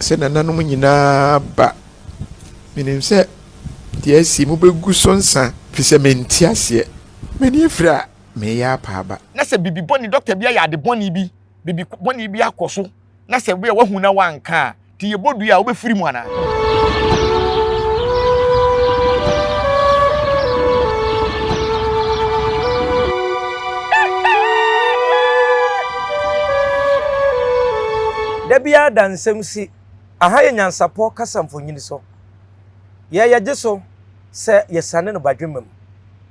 se nananom nyinaa ba menim se de asi mu begu so nsa fi se menti ase meni efra me ya pa ba na se bibi boni doctor bia ya de boni bi bibi boni bi akoso na se bia wahu na wanka ti ye bodu ya obefiri mu ana Debia dansem si aha ye nyansapo kasamfo nyini so ye ye so se ye sane no badwemam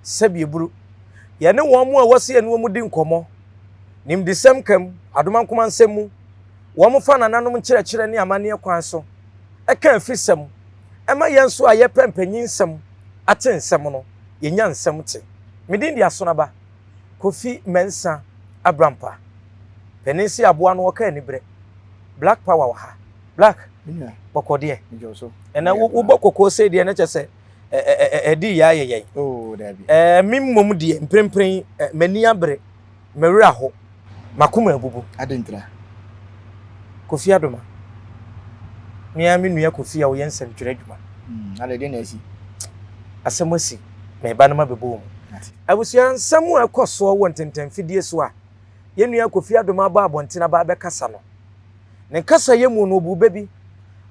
se bieburu ye ne won mu a wose ye ne won di nkomo nim disem kam adoma nkoma nsem mu won fa nananom kire ne amane kwan so e kan fisem e ma ye nso a ye pempanyin nsem ate nsem no ye nya nsem te medin dia so na ba Kofi Mensa Abrampa penisi aboa no ka ni bre Black power ha. Black. Yeah. Bokode. Njoso. Ena wo bokoko se de na chese edi ya yeye. Oh, dabi. Mimmom de mprempren mani abre mewura ho. Makoma abubu. Adentra. Kofi Adoma. Mia me nua Kofi a wo yensem twere adwuma. Ale de na asi. Asemasi. Me ba na mabebo mu. Abusuan samu akoso wo ntenten fidie so a. Ye nua Kofi Adoma ba abontina ba be kasa no. Ne kasa ye mu no bube bi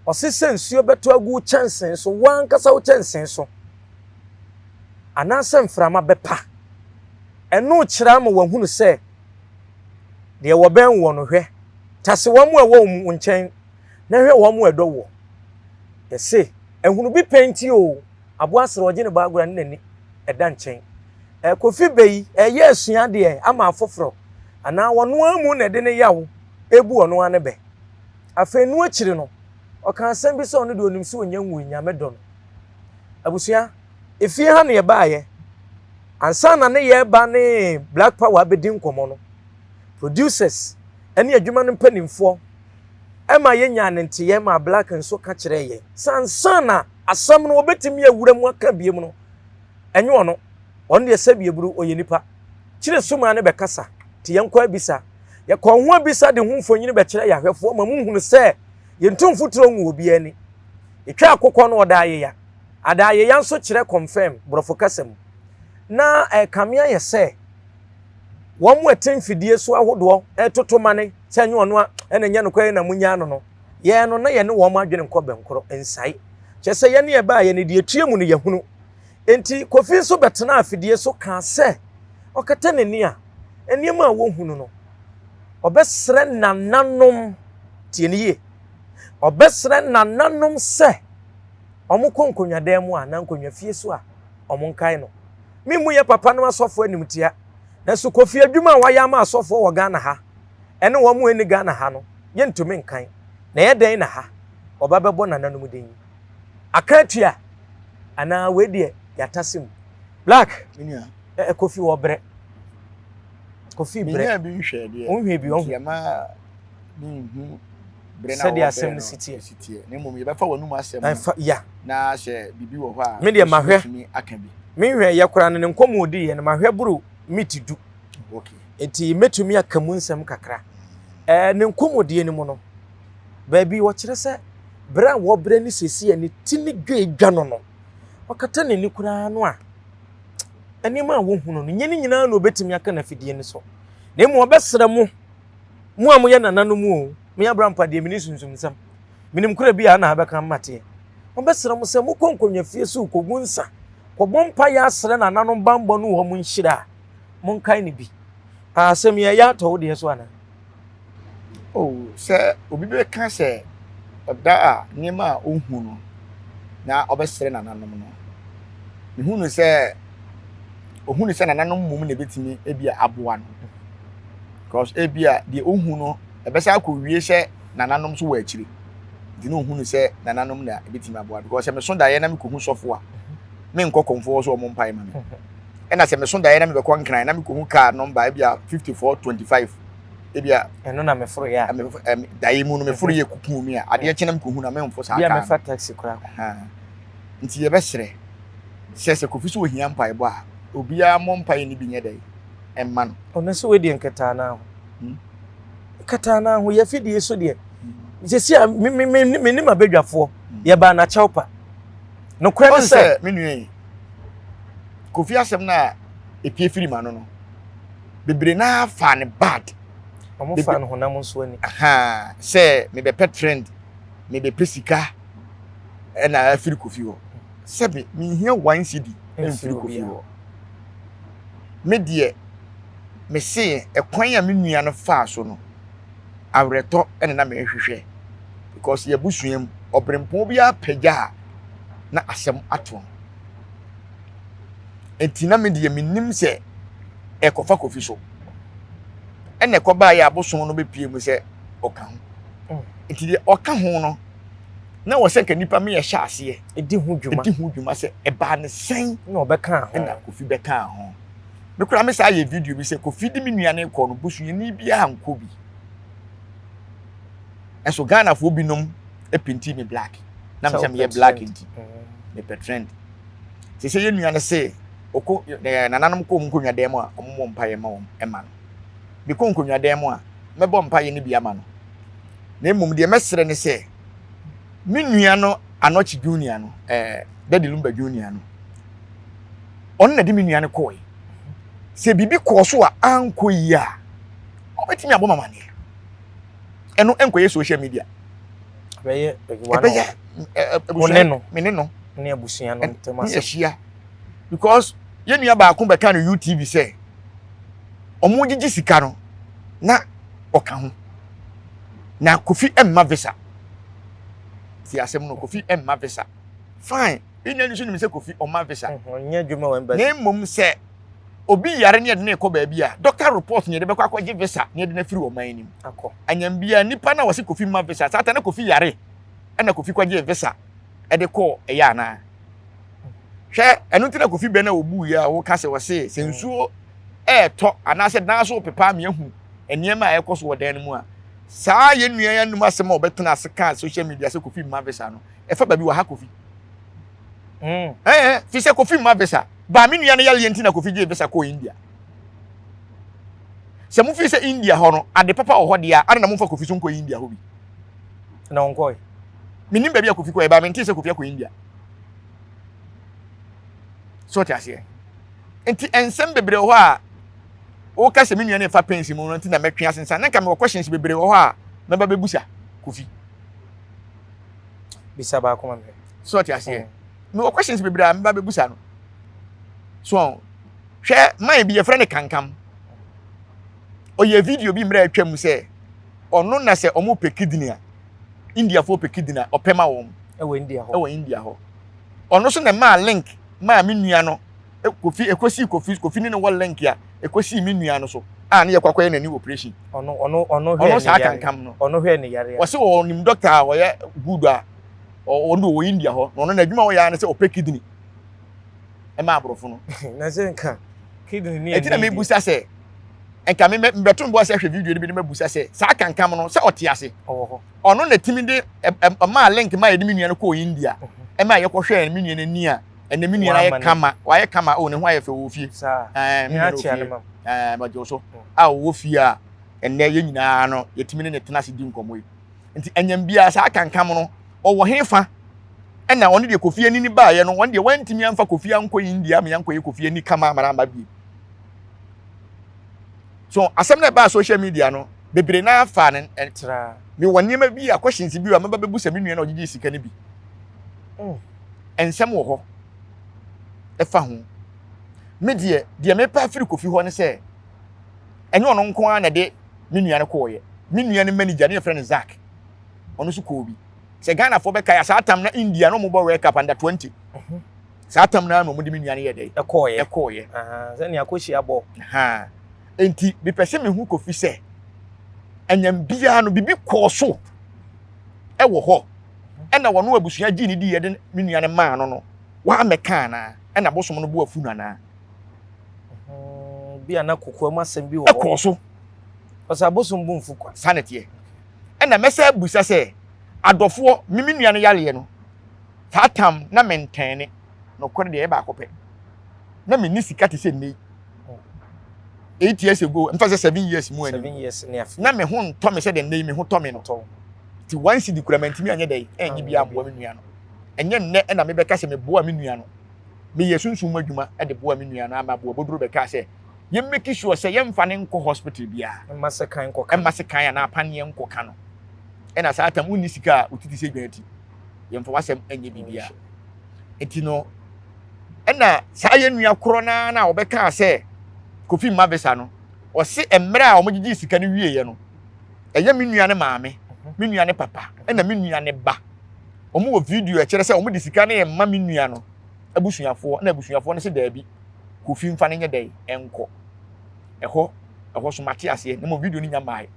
osese nsuo beto agu chansen so wan kasa wo chansen so anasa mframa bepa eno kira ma wahunu se de wo ben wo no hwe tase wo mu a wo mu nchen na hwe wo mu edo wo yese ehunu bi penti o abo asere oje ne baagura ne nani eda nchen Kofi beyi ye asua de ama afoforo ana wono amu na de ne yawo ebu ono ane be afenu akiri no okan asem bi so no de onim so onya nwu nya medon abusua efie ha ne ye baaye ansa na ne ye ba ne Black Power abedi nkomo no producers ene adwuma no mpanimfo ema ye nya ne nte ma Black nso ka kire ye sansa na asam no obetimi awura mu aka biem no enye ono de sabieburu oye nipa kire soma ne bekasa te yenkwa bisa ye kon ho bisa de hu mfonyini be kire ya hwefo ma munhunu se ye ntumfuturo nwu obi ani etwa akokọ no odaye ya adaye ya nso kire confirm brofo kasam na kamia ye se wo mu atemfidie so ahodo totoma senye ono ene nya no kwaye na munya no ye no na ye ne wo mu adwene nkọ benkoro ensai kyese ye ne ye ba ye ne de etue mu ne ye hunu enti Kofi so betena afidie so ka se okata nani a eniema a wo hunu no obesre nananom tieniye obesre nananom se omukonkonwa demu a na nkonwa fie so a omunkai no mimu ye papa no asofo animtia na so Kofi adwuma waya ma asofo wo Ghana ha ene wo mu eni Ghana ha no ye ntumi nkan na ye den na ha obabebo nananom den akatua ana wedie yatasim Black Minia Kofi wo bre Kofi bre minia bi hwe de onhwe bi on yama bre na said asem city ne mom ye befa wanu asem ya na hye bibi wo ho a me de mahwe aka bi me hwe ye kora ne nkomodi ye ne mahwe buru mitidu okay enti metumi akamu nsem kakra ne nkomodi ye ne mu no ba bi wo kire se bra wo bre ni sesi ani tini dwa no okata ne ni kura no a enima wo hunu no nyeni nyina no obetimi aka na fidie ni so na mu obesra mu a mo ye nanano mu o me Abrampa de mini sunsun sam minim kura bi a na abeka mate obesra mu se mu konkonwa fie so kogunsa kobompa ya asre nanano bambo no ho mu nhira mun kai ni bi asem ye ya to de so ana oh se obi be ka se oda a nyema a ohunu na obesre nananom no mihunu se ohunu se nananom mum na betimi ebia aboa no because ebia de ohunu no ebesa akọwie hye nananom so wa akire di no ohunu se nananom na ebetimi aboa because me so da ye na me kohu sofo a me nkokomfo so omon pai ma me ena se me so da ye na me bekọ nkran na me kohu car number ebia 5425 ebia eno na me foro ya da ye mu no me foro ye kuku mi a ade kye na me kohu na me mfo sa aka ya me fa taxi kura nti ye besre se Kofi so ohia mpai bo a obia mo mpai ni bi nye dai emma no ono so we di nkata na ho nkata na ho ye fidie so de sisi a me ni mabedwafo ye ba na chawpa no kwan On se say me nua Kofi asem na epie firi ma no bebre na fa ne bad omo fa no honam nso ani aha say me be pet friend me be pesika na afiri Kofi ho sebe me hia 1 cedi afiri Kofi ho me de me se ekwan a me nua no fa so no awreto ene na me hwehwe because ye busuam obrempon bi apagya na asem ato entina me de menim se ekofa Kofi so ene ekoba ya aboson no bepie mu se oka ho enti de oka ho no na wo se ka nipa me ye hya ase edi hu dwuma se eba ne sen na obeka ho na Kofi beka ho me kura me sa ye video bi se Kofi di me nua ne ko no busuye ni bia anko bi eso Ghana fo binom epinti me black na me ye black enti me pet friend se ye nua ne se oko nananom ko nkonwa dem a ommo mpaye ma won ema no me ko nkonwa dem a mebo mpaye ne bia ma no na emum de mesere ne se me nua no Anochi Junior no Daddy Lumba Junior no on na de me nua ne ko yi se bibi ko so a anko yi a obetimi aboma mane eno enkoye social media beye me no ne abusuan no ntema se because ye nua ba ko be kan no UTV say omo gigi sika no na oka ho na Kofi emma visa si asem no Kofi emma visa fine ina ni so ni se Kofi omma visa nya dwuma wa embassy na mum se obi yare ne de ne ko ba bia doctor report ne de be kwa gye visa ne de na firi o man nim akọ anyam bia nipa na wose Kofi ma visa sata na Kofi yare na Kofi kwa gye visa e de ko e ya na hwe enu tina Kofi be na obu ya wo ka se wose sensuo to anase dan so pepa me hu eniema a ekoso wodan mu a saa ye nua ya num asema obetena aseka social media se Kofi ma visa no e fa ba bi wa ha Kofi fi se Kofi ma visa ba me nua no yale enti na Kofi gye visa ko India se mu fi se India ho no ade papa wo ho dia ade na mu fa Kofi so ko India ho bi na onko minim ba bi Kofi ko e ba me enti se Kofi ko India so ti ase enti ensem bebre ho a o ka se me nua ne fa pensi mu no enti na metwe asensa na ka me questions bebre ho a na ba bebusa Kofi bisa ba ko me so ti ase me questions bebre a me ba bebusa no so hwe man bi ye frɛ ne kankam o ye video bi mra atwam se ono na se omo pekidini a India fo pekidini a opema won ewo India ho ono so na ma link ma me nua no Kofi Kofi ne wo link ya ekosi me nua no so a ne ye kwakwaye na ni operation ono hwe sa kankam no ono hwe ne yare wo se wo nim doctor wo ye good a ono wo India ho ono na adwuma wo ya ne se opekidini e ma abrofo no na se nka kidney ni enti na me busa se enka me beton bo se hwe video ni bi me busa se sa kankam no se ote ase ono na timi de ma link ma yedi me nua no ko India e ma ye ko hwe me nua na ni a ene me nua na ye kama wa ye kama o ne ho aye fe wo fie me na chia ne ma ba jo so a wo fie a ene ye nyina no ye timi ne tena se di nkomo yi enti enyam bia sa kankam no o wo hefa ena oni de Kofi ani ni ba ye no won de wantimi amfa Kofi anko India me yanko ye Kofi ani kama mara ma bi so asem na ba social media no bebre na afa ne tra me woni ma bi a questions bi wa maba bebusa me nua na ogigi sika ne bi ensem wo ho e fa ho me de me pa afiri Kofi ho ne se enye ono nko a na de me nua ne ko ye me nua ne manager ne friend Zack ono su ko bi se Ghana fo be kaya satam na India no mo bo World Cup under 20 satam na mo de me nua ne ye de e ko ye se ne akoshi abo enti bi pese me hu Kofi se anyam bia no bibi ko so e wo ho e na wono abusua gi ni di ye de me nua ne ma no wa meka na e na bosom no bo afu na bia na kokwa masem bi wo e ko so osa bosom bu mfu kwa sanete e na mesa busa se adofo mimi nua no yale no tatam na mentene no kore de e ba akopɛ na me ni sika te se nei 8 years ago mfa se 7 years mu ani 7 years ne afi na me ho ntɔ me se de nei me ho tɔ me no ti once di kura mantimi anya dai enyi bia mboa me nua no enye nne na me beka se me boa me nua no me yesunsun adwuma e de boa me nua no ama boa boduro beka se ye make sure se ye mfa ne nko hospital bia Emma se kan nko ka. Emma se kan ya na apane nko ka no e na sa atam unni sika utiti se dwanati ye mfa wasem enye bibia enti no e na sa ye nua koro na obeka se Kofi Mabesa no o se emre a omugigi sika no wie ye no eye me nua ne maame me nua ne papa e na me nua ne ba omo wo video e kire se omo di sika ne emma me nua no abusuafo na abusuafo ne se daabi Kofi mfa ne nye dai enko eho so mate ase ne mo video ni nya mai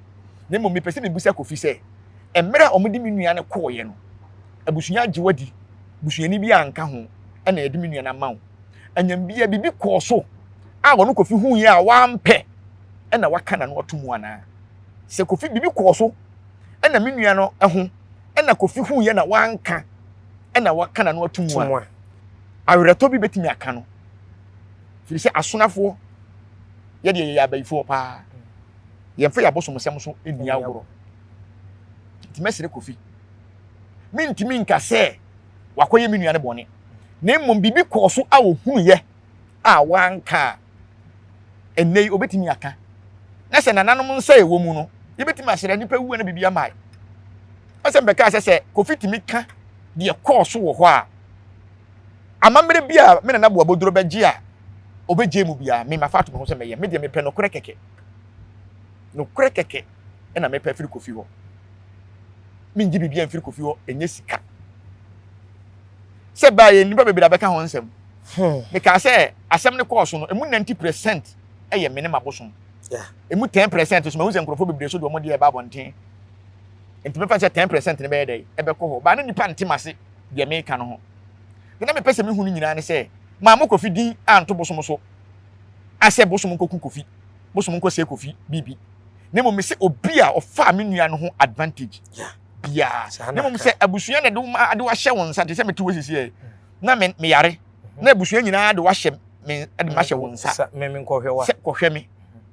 ne mo mepese ne busa Kofi se emre a omo di me nua ne ko ye no abusua agewadi busuani bi anka ho e na edi me nua na mawo anyam bia bibi ko so a wono Kofi hu ye a wampe e na waka na no otomu ana se Kofi bibi ko so e na me nua no ho e na Kofi hu ye na wanka e na waka na no otomu ana awereto bi betimi aka no firi se asonafo ye de ya bayifo pa ye mfa ya bosom sem so eni agoro ti mesere Kofi mintimi nka se wakoye me nua ne bone na mmom bibi ko so a ohunu ye a wanka enei obetimi aka na se nananom nsa ewo mu no ye betimi ahyere nipa wu na bibia mai asem beka se Kofi timi ka de ko so wo ho a amamre bia me na bo aboduro beje a obeje mu bia me mafato ho se meye me de me pe no kore keke e na me pe firi Kofi ho me ngi bibia firi Kofi ho enye sika se ba ye nipa bebira beka ho nsem me ka se asem ne course no emu 90% eye me ne mabosom emu 10% so ma hu se nkrofo bebire so do mo de e ba bonten enti me fa se 10% ne be ye dai e be ko ho ba ne nipa ntimase de me ka no ho na me pese me hu nyina ne se ma mo Kofi din anto bosom so ase bosom nkoku Kofi bosom nko se Kofi bibi ne mo me se obi a ofa me nua no ho advantage bia ne mo se abusua na de wa hye won sa te se me tu wosisi e na me yare na abusua nyina de wa hye me de ma hye won sa me nko hwe wa se ko hwe me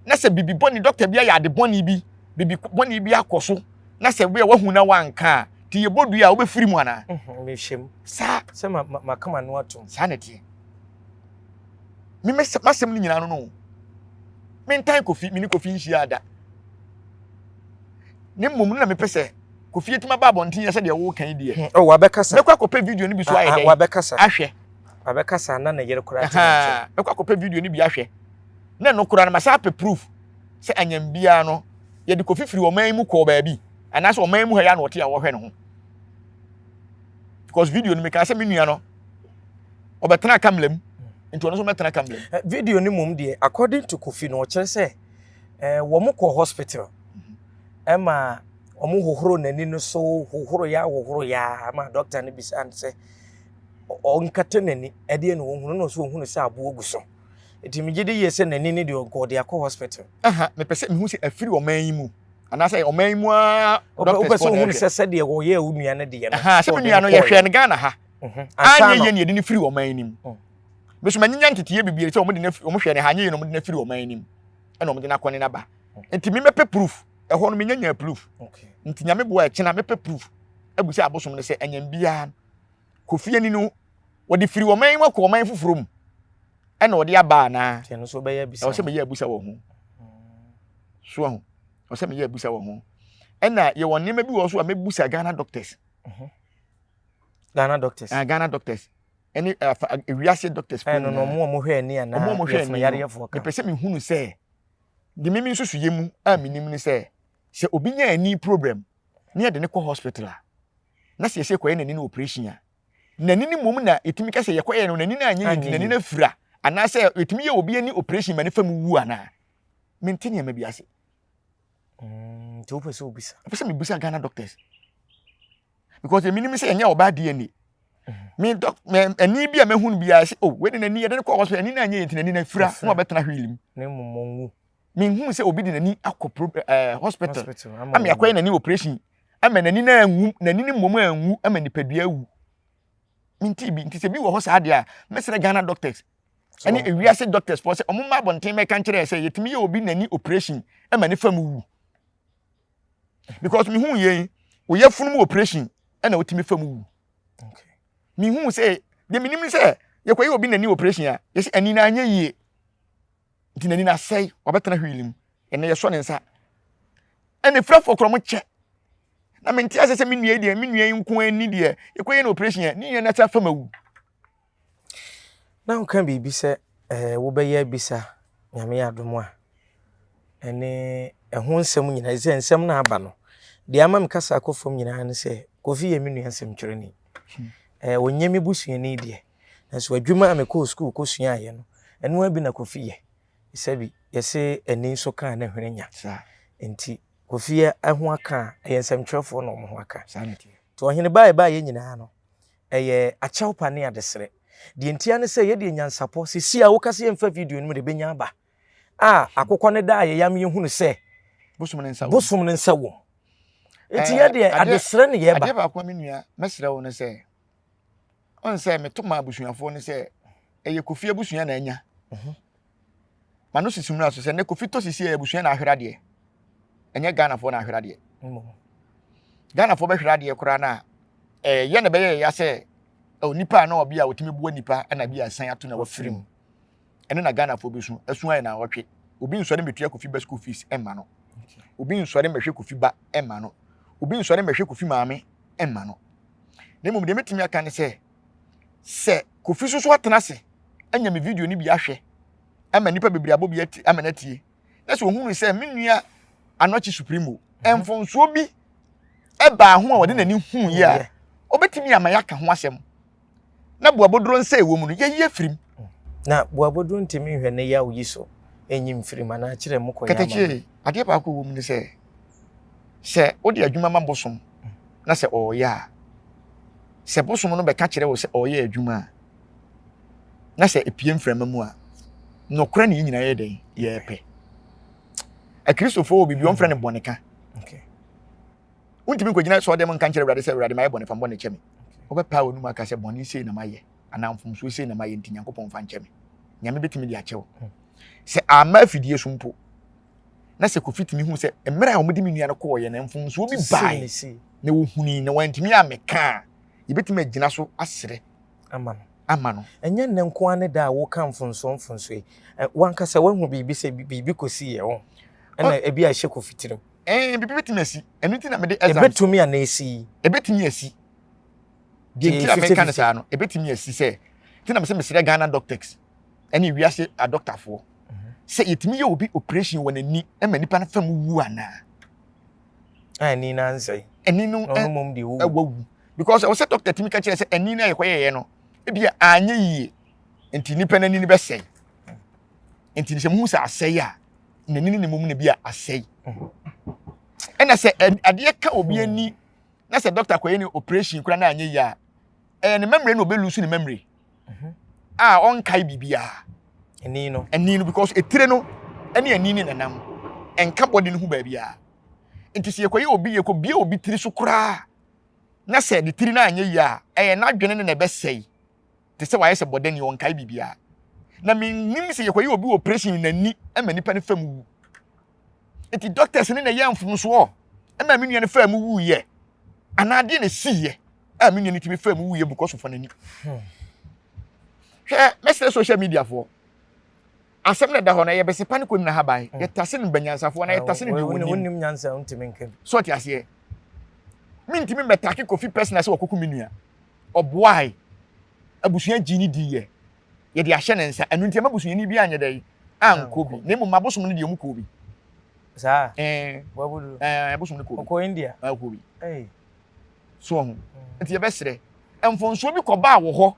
na se bibi boni doctor bia ya de boni bi bibi boni bi akoso na se bia wa hu na wanka ti ye bodu ya obefiri mu ana me hwem sa se ma kama no atom sa na tie mi masem ni nyina no me ntan Kofi mi ni Kofi nhia ada ne mmom na me pese Kofi etima ba bontin ya se de wo kan die wa bekasa me kwa kope video ni bi so aye wa bekasa ahwe wa bekasa na yere kura ha me kwa kope video ni bi ahwe na no kura na masa pe proof se anyam bia no ye de Kofi firi oman mu ko ba bi ana se oman mu ha ya na ote ya wo hwe no ho because video ni me ka se me nua no obetena kamlem into ono so metena kamlem video ni mum de according to Kofi no kire se wo mu ko hospital ema omu hohoro nani no so hohoro ya ama doctor ni bisa an se onkate nani ede no hunu no so hunu se abo oguso eti mi gide ye se nani ni de go de akọ hospital me pese mi hu se afiri oman yi mu ana se oman mu a doctor so hunu se de go ye unua ne de no se nua no ye hwe ne Ghana ha anye ye ne de ni firi oman nim me so manyanya ntetiye bibie se omo de na omo hwe ne ha anye ye no omo de na firi oman nim e na omo de na kone na ba enti mi mepe proof e ho no me nyanya proof okay nti nyame bo a chena mepe proof abusi abosom ne se anyam bia Kofi ani no wodi firi oman mu akọ oman fufuro mu e na wodi aba na tie no so be ya bisa o se be ya abusa wo ho so ho o se me ya abusa wo ho e na ye won nema bi wo so a mebusa Ghana doctors Ghana doctors any ewiase doctors no mo hwe ani ana mo hwe ani yare yefo ka pese me hunu se de mimi nsusu yemu a minim ni se obi nya ani problem na ye de ne ko hospital a na se koye nani na operation a nani ni mom na etimi ka se ye koye no nani na anya yiti nani na fira ana se etimi ye obi ani operation ma ne fam wu ana mentini ma biase to pese obisa pese me busa Ghana doctors because the minimum say anya oba DNA me doc ani bia mahunu bia se we de nani ye de ko hospital ani na anya yiti nani na fira na obetena hwilim ne momonwu minhu se obi de nani akọ hospital am yakoye nani operation ama nani na anwu nani ni mmom anwu ama nipadua awu minti bi nti se bi wo ho sa de a mesere Ghana doctors ani ewiase doctors for se omma abonten me kan kire se yetimi ye obi nani operation ama ne fam wu because minhu ye woyɛ funum operation ɛna wotimi fam wu Okay. mi hu sɛ de minim sɛ yɛkɔyɛ obi n'ani operation a yɛsɛ ani na anya yie nti n'ani na sɛe ɔbɛtena hwilim ɛna yɛsɔ ne nsa ɛna firafo korɔ mo kyɛ na mente asɛ sɛ me nua deɛ me nua yi nko ani deɛ yɛkɔyɛ na operation a ne nua na ta fam awu na nka bibi sɛ wobɛyɛ bisa nyame adom a ɛne ɛho nsɛm nyina sɛ nsɛm na aba no de ama me kasa akɔfam nyina ne sɛ Kofi yɛ me nua nsɛm kyerɛni wonye me busuani deɛ nanso adwuma a me kɔ school kɔ sua ayɛ no ɛno abi na Kofi yɛ sɛbi yɛse ani so ka na hwene nya enti Kofi yɛ ho aka ɛyɛ nsɛm kyerɛfo na ɔmo ho aka to ɔhene bae yɛ nyinaa no ɛyɛ akyɛw pa ne adesrɛ de ntia ne sɛ yɛde nyansapɔ sisi a wokase yɛmfa video no mu de benya aba akokɔ ne da yɛyam yɛhunu sɛ bosom ne nsa wɔ enti yɛde adesrɛ ne yɛba ade ba ko me nua mesrɛ wo no sɛ on sɛ metoma abusuafo no sɛ ɛyɛ Kofi abusua na anya ma no sisi mu aso sɛ ne Kofi to sisi abusua na ahwera de ɛnyɛ Ghana fo na ahwera de Ghana fo bɛhwera de kora na yɛ ne bɛyɛ ya sɛ nipa na obi a wotimi buo nipa na bi asan ato na wafirim ɛne na Ghana fo besu asu ayɛ na wɔtwe obi nsɔre metua Kofi ba school fees ɛma no obi nsɔre mehwe Kofi ba ɛma no obi nsɔre mehwe Kofi maame ɛma no na mmom de metimi aka ne sɛ Kofi so atena se anya me video ni bi ahwɛ ama nipa bebre abo bi ati ama na tie na sɛ ohunu sɛ me nua Anochi Supremo ɛmfonso bi ɛba ho a wɔde nani hu yi a obetimi ama yaka ho asɛm na boabodro nsa ewo mu no ye firim na boabodro ntimi hwɛ ne ya oyi so enyim firim ana kyerɛ mu koya ma katachi ade ba ko wo mu ne sɛ odi adwuma ma bosom na sɛ ɔya sɛ bosom no bɛka kyerɛ wo sɛ ɔyɛ adwuma na sɛ epie mframa mu a nokora ne nyina yɛ den yɛ pɛ Kristofo obi bi on frɛ ne bɔneka okay untimi ko gyina so dem nka kyerɛ Awurade sɛ Awurade ma yɛ bɔne fa bɔne kyɛ me obɛpa wo num aka sɛ bɔne sei na mayɛ ana mfomso sei na mayɛ nti Nyankopɔn fa nkyɛ me nyame betimi de akyɛw sɛ ama afidie so mpo na sɛ Kofi timi hu sɛ emra a omudi me nua no kɔ yɛ na mfomso bi bai na wo huni na wantimi ameka yebetimi agyina so asere ama no enye ne nko ane da wo ka mfonso yi wanka sɛ wahu bibi sɛ bibi kosi yɛ wo ɛna ebi a hye Kofi tirim bibi betimi asi ɛno ti na me de exam ebetumi ana esi ebetimi asi di ti America na sa no ebetimi asi sɛ ti na me sɛ mesrɛ Ghana doctors ɛne wiase a doctor fo sɛ yetimi yɛ obi operation wɔ n'ani ɛma nipa na fam wu ana ani na nsɛi ɛni no mom de wu ɛwawu because I was doctor timi ka kyerɛ sɛ ɛni na yɛkɔyɛ no ebi anya yie enti nipa n'ani ne bɛsɛe enti sɛ mu sɛ asɛe a n'ani ne mom ne bi a asɛe ɛna sɛ adeɛ ka obi ani na sɛ doctor kɔyɛ ne operation kura na anya yie a ne memory no obelusu ne memory a ɔnkae bibia ani no because etire no ɛne ani ne nanam ɛnka body no hu ba bia enti sɛ yɛkɔyɛ obi yɛkɔ bia obi tiri so kura na sɛ de tiri na anya yie a na dwene ne na bɛsɛe te sɛ wayɛ sɛ body ne ɔnkae bibia na menim sɛ yɛkɔyɛ obi operation n'ani ɛma nipa ne fam wu enti doctors ne na yɛ mfomso ɛma me nua ne fam wu yɛ anade ne siye a me nua ne timi fam wu yɛ because of n'ani hwɛ message social media for asɛm na da hɔ na yɛ bɛsɛ panic na ha ban yɛ tase ne banyansafo na yɛ tase ne wonnim nyansa untimi nkem so ti ase me ntimi metake Kofi personal sɛ wɔkoku me nua ɔboae abusua gini di yɛ yɛde ahyɛ ne nsa ɛno nti abusua ni bi anyɛ dɛ anko bi na mmom abosom no de ɔmu kɔ bi saa wabudu abosom no kɔ bi kɔ India kɔ bi so ho nti yɛ bɛsrɛ mfonso bi kɔ ba wɔ hɔ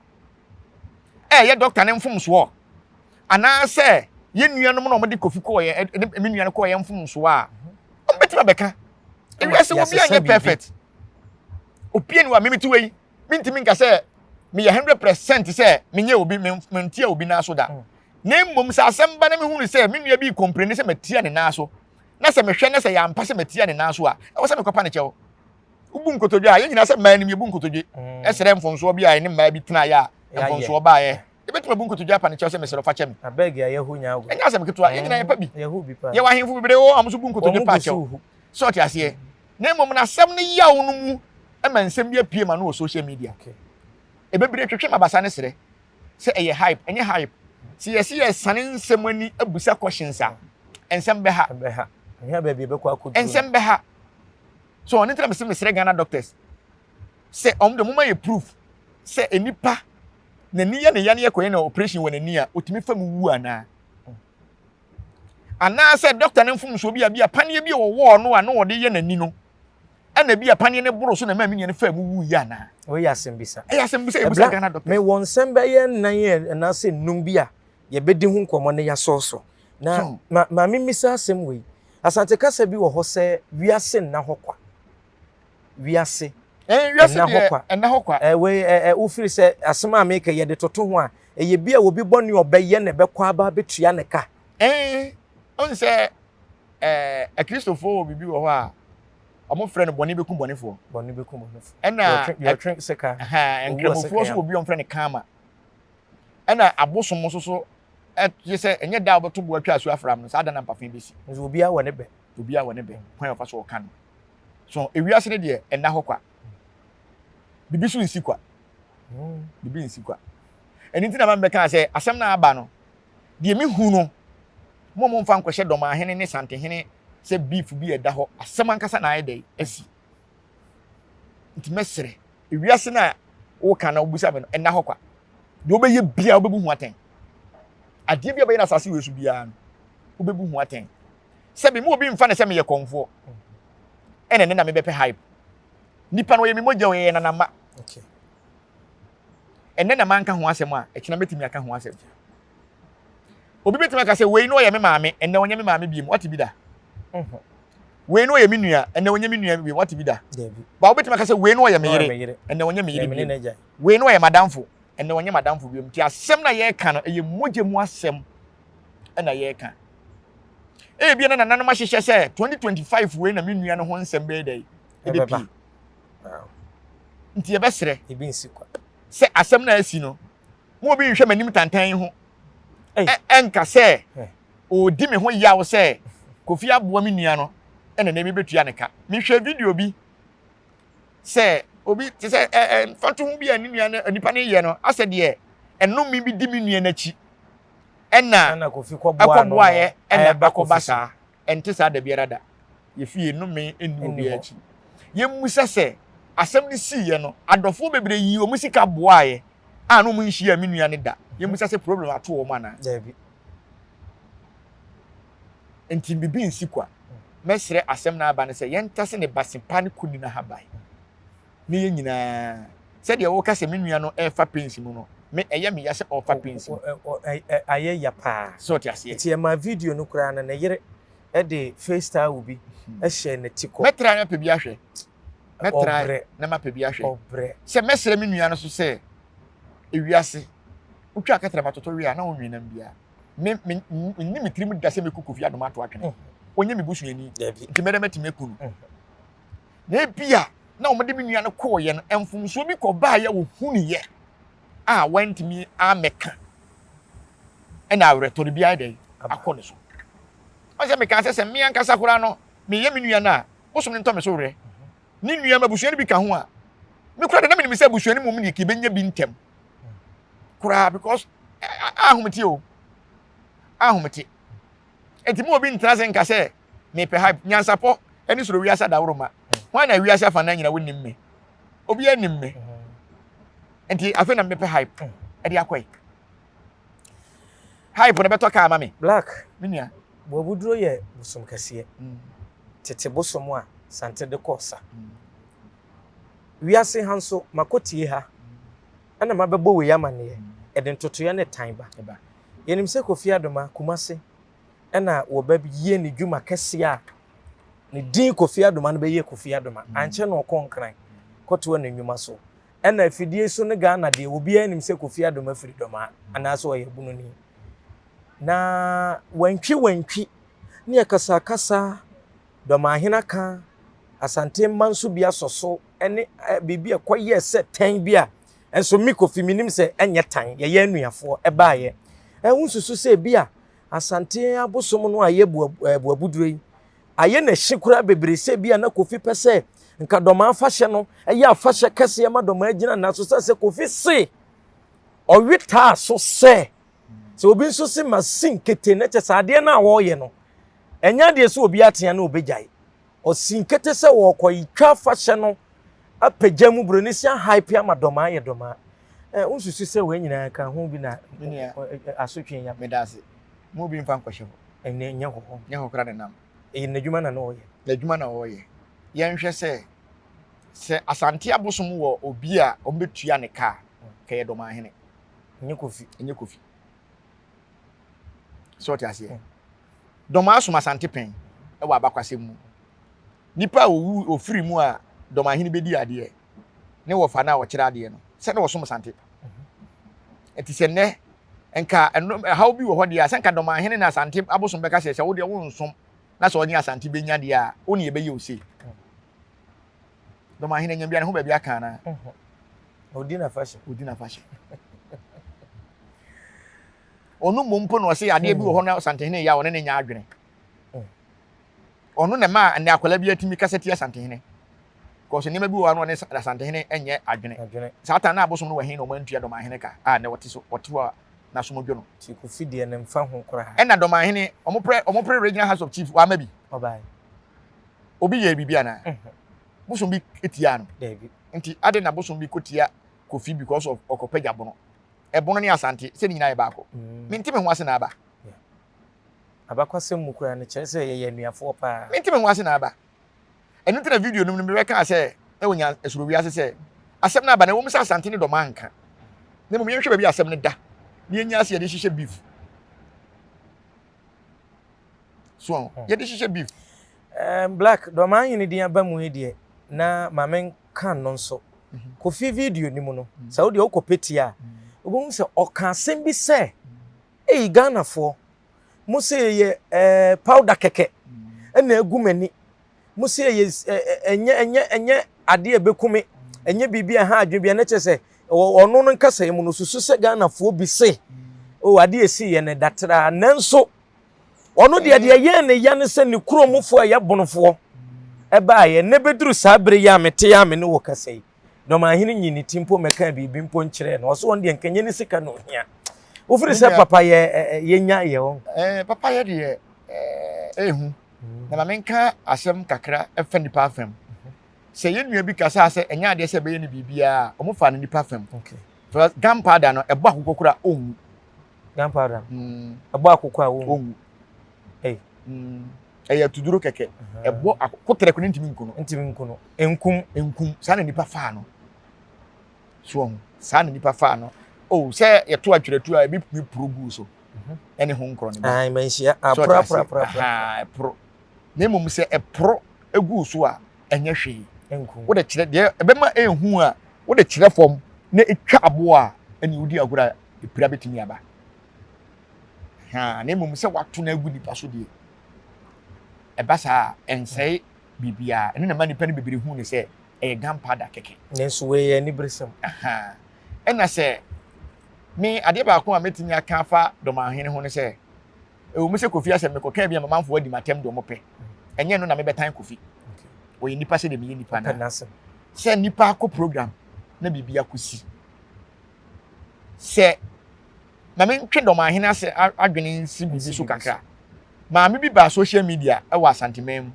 yɛ doctor ne mfomso ana sɛ yɛ nuanom na ɔmde Kofi kɔ yɛ me nua no kɔ yɛ mfomso a ɔmbɛtima bɛka ewiase wo bi anyɛ perfect opie ni wa memeti wei mintimi nka sɛ me 100% sɛ menye obi mentia obi na so da na mmom sɛ asɛm ba na me hunu sɛ me nua bi complain sɛ metia ne na so na sɛ mehwɛ na sɛ yampa sɛ metia ne na so a ɛwɔ sɛ mekopa ne kyɛw ubu nkotodwe a yɛnyina sɛ maa nim yɛbu nkotodwe ɛsrɛ mfonso bi a ne maa bi tena ya mfonso ba yɛ ebetuma bu nkotodwe apa ne kyɛw sɛ mesrɛ fa kyɛ me abeg ya yehu nya go ɛnya sɛ meketo a yɛnyina yɛ pa bi yehu bi pa yɛ wahemfo bi bere wo amso bu nkotodwe pa kyɛw so ɔte aseɛ na mmom na asɛm no yaw no mu ma nsɛm bi apie ma no wɔ social media Okay. ebebire twetwe mabasa ne sere sɛ ɛyɛ hype ɛnyɛ hype si yɛsi yɛ sane nsɛm ani abusa questions a nsɛm bɛha Ɛbɛha. Ɛhia baabi ɛbɛkɔ akɔdu. nsɛm bɛha so ɔne tena mesɛ mesrɛ Ghana doctors sɛ ɔmo de moma yɛ proof sɛ enipa n'ani yɛ ne ya ne yɛkɔyɛ na operation wɔ n'ani a otumi fa mu wu anaa anaasɛ doctor ne mfom so bi a paneɛ bi wɔ wɔɔ no a na wɔde yɛ n'ani no ɛna bi a paneɛ ne boro so na ma minia ne fa mu wu yɛ anaa Oyɛ asɛm bisa. ɛyɛ asɛm bi sɛ ebusa Ghana doctors Me wɔ nsɛm bɛyɛ nan yɛ anaasɛ nnum bi a yɛbɛdi ho nkɔmmɔ ne yɛasɔɔsɔ. Na So. ma memisa asɛm wei. Asante kasa bi wɔ hɔ sɛ wiase nna hɔ kwa. Wiase. wiase ɛnna hɔ deɛ kwa. ɛnna hɔ kwa Wei wofiri sɛ asɛm a meka yɛde toto ho a ɛyɛ bi a obi bɔ ne ɔbɛyɛ ne bɛkɔ aba bɛtua ne ka. ɔn sɛ akristofo wɔ bibi wɔ hɔ a ɔmo frɛ no bɔne bɛkum bɔnefoɔ Bɔne bɛkum bɔnefoɔ. ɛna Yɛtwe sika. nkramofoɔ so wɔ bi ɔmfrɛ no kama ɛna abosom nso so ɛgye sɛ ɛnyɛ da a wobɛto boa twa asu afram no saa da na mpafo bɛsi Nso obiara wɔ ne bɛ. obi a wɔ ne bɛn kwan a ɔfa so ɔka no so ewiase no deɛ ɛnna hɔ kwa bibi so nsi kwa bibi nsi kwa ɛno nti na ma mbɛka sɛ asɛm no aba no deɛ mehu no mo mfa nkɔhyɛ dɔmahene ne santehene sɛ beef bi ɛda hɔ asɛm ankasa na ayɛ dɛ asi nti mɛsrɛ ewiase no a woka na wobusa me no ɛnna hɔ kwa deɛ wobɛyɛ bia wobɛbu ho atɛn adeɛ bi a bɛyɛ no asase wɔ so biara no wobɛbu ho atɛn sɛ bi mo obi mfa ne sɛ meyɛ kɔnfoɔ ɛna ne na mebɛpɛ hype nipa no ɔyɛ me mogya ɔyɛ nanama Okay. ɛnɛ na manka ho asɛm a ɛkyina mɛtumi aka ho asɛm obi bɛtumi aka sɛ wei no ɔyɛ me maame ɛnɛ ɔnyɛ me maame biem wate bi da wei no ɔyɛ me nua ɛnɛ ɔnyɛ me nua biem wate bi da Dabi. ba wobɛtumi aka sɛ wei no ɔyɛ me Ɔyɛ me yere yere. ɛnɛ ɔnyɛ me yere Yɛmene biem n'agya. wei no ɔyɛ madamfo ɛnɛ ɔnyɛ madamfo biem nti asɛm na yɛreka no ɛyɛ mogya mu asɛm ɛna yɛreka ebi na nananom ahyehyɛ sɛ 2025 wei na me nua no ho nsɛm bɛyɛ dɛ ɛbɛpie Wow. nti yɛbɛsrɛ Ebi nsi kwa. sɛ asɛm na asi no mo obi nhwɛ m'anim tantan yi ho Ei. ɛnka sɛ Eh. odi me ho yaw sɛ Kofi aboa me nua no ɛna na me betua ne ka mehwɛ video bi sɛ obi te sɛ mfato ho bi a ne nua no nipa ne yɛ no asɛ deɛ ɛnome bi di me nua n'akyi ɛna Ana Kofi kɔboa akɔboaeɛ ɛna ɛba akɔba Kofi so. saa ɛnte saa da biara da yɛfie nome ɛnni Ɛnni obi hɔ. akyi yɛmmusa sɛ asɛm no siiɛ no adɔfoɔ bebree yi ɔmo sika boaeɛ a no mu nhyia me nua ne da yɛmmusa sɛ problem ato wɔ mu anaa Dabi. nti bibi nsi kwa mɛsrɛ asɛm no aba no sɛ yɛntase ne basepa ne kɔni no haban ne yɛn nyinaa sɛdeɛ woka sɛ me nua no ɛfa pensi mu no me ɛyɛ me ya sɛ ɔfa pensi mu Ayɛ ya paa. sɛ ɔte aseɛ Nti ɛma video no koraa na ne yere ɛde FaceTime wo bi ɛhyɛ ne ti kɔ. mɛtra na pɛ bi ahwɛ mɛtra Ɔbrɛ. na ma pɛ bi ahwɛ Ɔbrɛ. sɛ mɛsrɛ me nua no so sɛ ewiase wotwa akatara matotɔ wie a na wɔnwie nam biara me me tirim da sɛ mɛku Kofi Adom ato atwene ɔnyɛ me busuani Dabi. nti mɛdɛ mɛtumi aku no na ebia na wɔde me nua no kɔɔyɛ no ɛmfomsoɔ bi kɔbaayɛ wɔ huniyɛ a wɔntumi amɛka ɛna awerɛtɔ no bi ayɛ dɛ akɔ ne so ɔsɛ meka sɛ me ankasa koraa no meyɛ me nua no a wosom ne ntɔ me so werɛ ne nua ma busuani bi ka ho a me koraa de na menim sɛ busuani mu ne ki bɛnya bi ntɛm koraa because ahomete o ahomete enti mo obi ntena sɛ nka sɛ mepɛ hype nyansapɔ ɛne soro wiase adaworo ma hwan na wiase afa na nyina wonim me obi anim me enti afei na mepɛ hype ɛde akɔe hype no bɛtɔ kaa ma me Black. me nua Bɔbuduro yɛ bosom kɛseɛ. Tete bosom a sante de kɔsa. Wiase ha nso makotie ha. Ɛna mabɛbɔ wei amaneɛ. Ɛde ntotoyɛ ne tan ba. ɛba Yɛnim sɛ Kofi Adom a Kumase ɛna wɔba yie ne dwuma kɛseɛ a ne din Kofi Adom no bɛyɛ Kofi Adom a ankyɛ na ɔkɔ nkran kɔtoa ne nnwuma so. Ɛna afidie so ne Ghana deɛ obiara nim sɛ Kofi Adom afiri dɔm a anaasɛ ɔyɛ bunu ni. Na wantwi ne akasakasa dɔmahena ka asante mma nso bi asɔso ɛne biribi ɛkɔyɛ sɛ tɛn bi a ɛnso mi Kofi minim sɛ ɛnyɛ tan yɛyɛ anuafoɔ ɛbaayɛ ɛho susu sɛ bi a asante abosom no a yɛ buabuduro yi aye na hyekura bebre se bia na Kofi pese nka doma afahye no eye afahye kase ma doma agina na so se Kofi se owita so se obi nso se masin kete na chesade na wo ye no enya de se obi atea na obegyae osin kete se wo koyitwa afahye no apagya mu broni sia hype ama doma ye doma unsusu se we nyina ka ho bi na asotwe nya medase mo bi mfa nkwahye ho enne nya ho nya ho kra de nam n'adwuma na no ye n'adwuma na wo ye yenhwe se asante abosom wo obi a ombetua ne ka ka ye doma hene nye Kofi so ti ase doma asoma asante pen e wa abakwasem mu nipa owu ofiri mu a doma hene bedi ade ne wo fa na wo kira ade no se na wo som asante eti se ne enka how bi wo ho dia se nka doma hene na asante abosom beka se wo de wo nsom na so onye asante benya de a oni ebe ye ose doma hene nyambia ne ho ba bia kan na odi na fashion onu mompo no se ade bi wo ho na asante hene ya wo ne nya adwene onu ne ma ne akola bi atimi kaseti asante hene because ne ma bi wo no ne asante hene enye adwene satan na abosom no wo hene no mantua doma hene ka ne wote so wote na somodwo no ti Kofi de ne mfa ho kora na doma hene omopre regional house of chief wa ma bi obai obi ye bibia na bosom bi etia no David nti ade na bosom bi kotia Kofi because of okopagya bono ebono ne asante se ni nyina ye baako minti me ho ase na aba abakwasem mu kora ne kire se ye nuafo pa minti me ho ase na aba enu tena video no me reka se e wonya esuro wi ase se asem na aba na wo msa asante ne doma nka ne mo yenhwe ba bi asem ne da ne enya ase ye de hihye beef so ye de hihye beef black doma yin dia ba mu hedie na mamen kan no nso Kofi video ni mu no saudi okopeti a obo se oka asem bi se Ghana fo mo se ye powder keke na agumani mo se ye enye ade ebekume enye bibia ha adwebia na chese ono no nkasa ye mu no susu se Ghana fo bi se o ade esi ye ne datra nanso ono de ye ne ya ne se ne kuromfo a ye bonofo eba ye ne beduru sabre ya mete ya me ne wo kasai doma hini nyini timpo meka bibi mpo nkyere no so won de nkenye ne sika no hia wo firi se papa ye nya ye won papa ye de ehu na ma menka asem kakra efa nipa afam se ye nua bi kasa se enya ade se be ye ne bibia o mo fa ne nipa afam okay first gunpowder no ebo akokokura ohu gunpowder ebo akokwa ohu eya tuduro keke ebo akotere ko ntimi nkuno enkum sa na nipa fa no so sa na nipa fa no se ye to atweratu a bi progu so ene ho nkro ne ba ai manhia pro ne mum se pro egu so a enye hwe enkum wo de kire de ebe ma ehu a wo de kire fom na etwa abo a ene udi agura epira betimi aba ne mum se wato na egu nipa so de ebasa ensei bibia ene na ma nipa ne bibiri hu ne se gunpowder keke nenso we ye ni bresem ena se me ade ba ko a metimi aka afa doma hene ho ne se mu se Kofi ase me ko kan bia mamamfo adi matem do mo pe enye no na me betan Kofi o yi nipa se de me nipa na se nipa ko program na bibia kosi se na me ntwe doma hene ase adwene nsi bibi so kakra ma me bi ba social media e wa santimem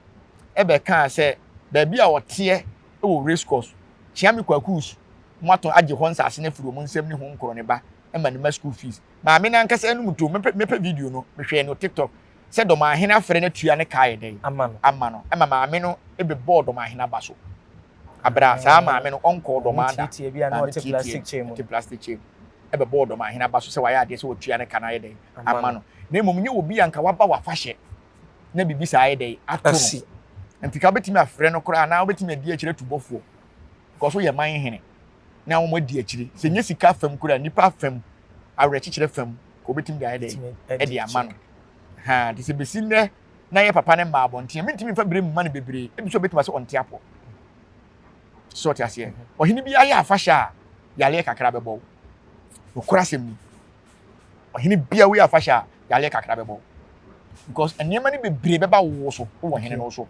e be kan se da bi a wote e wo race course chiami kwakus moaton age ho nsase na furu mo nsem ne ho nkoro ne ba e ma ne ma school fees ma me na nkasa enu muto mepe video no me hwe no TikTok se do ma hena frɛ na tua ne kae den ama no e ma me no e be board ma hena ba so abra sa ma me no onko do ma da tie bia na wote plastic chain e be board ma hena ba so se wa ya de se wo tua ne kana ye den ama no na emom nye obi anka waba wafahye na bibi sa ye den ato nti ka betimi afrɛ no kora na obetimi adi akire tubofo because wo ye man hene na wo modi akire se nye sika fam kora nipa fam awre kikire fam ko betimi da ye den e di ama no ha de se besi ne na ye papa ne ma abonte mentimi fa bere mma ne bebre ebi so betimi ase onte apo so ti ase o hene bi aye afahye a yale kakra bebo wo kora sem ni o hene bia we afahye a yale kakra bebo because nneɛma no bebree bɛba wo so wo hene no so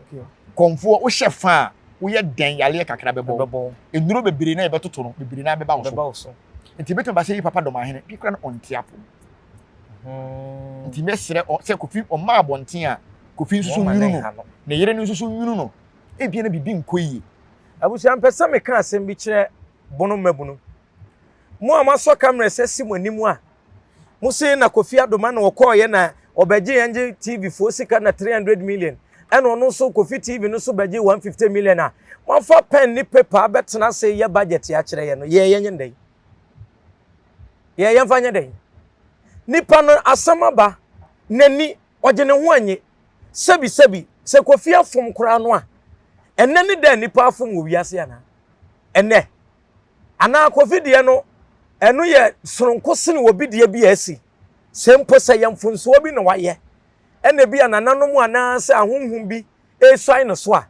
konfo wo hye fa wo yɛ den yale kakra bɛbɔ enduro bebree na yɛbɛtoto no bebree na bɛba wo so nti beto ba sɛ yi papa dɔm ahene bi kra no ontiapo nti mesrɛ sɛ Kofi ɔma abɔnten a Kofi nsusu nwunu no na yere no nsusu nwunu no ebia na bibi nkoyie abusia mpɛsɛ me ka asɛm bi kyerɛ bono mabunu mo a maso camera sɛ si mo anim a mo se na Kofi Adoma na wɔkɔɔyɛ na ɔbɛgye yɛngye TV fo sika na 300 million ɛna ɔno nso Kofi TV no so bɛgye 150 million a wɔfa pen ni paper abɛtena sɛ yɛ budget ya kyerɛ yɛ no yɛnyɛ ndɛn yɛmfa nyɛ dɛn nipa no asamaba nani ɔgye ne ho anye sabi sɛ Kofi afom kora no a ɛnɛ ne da nipa afom wɔ wiase ana ana Kofi de no ɛno yɛ soronko sene wɔ bi de bi asi sɛ mpo sɛ yɛmfonso bi na wayɛ ɛna bi anananom ana sɛ ahonhom bi esuai no so a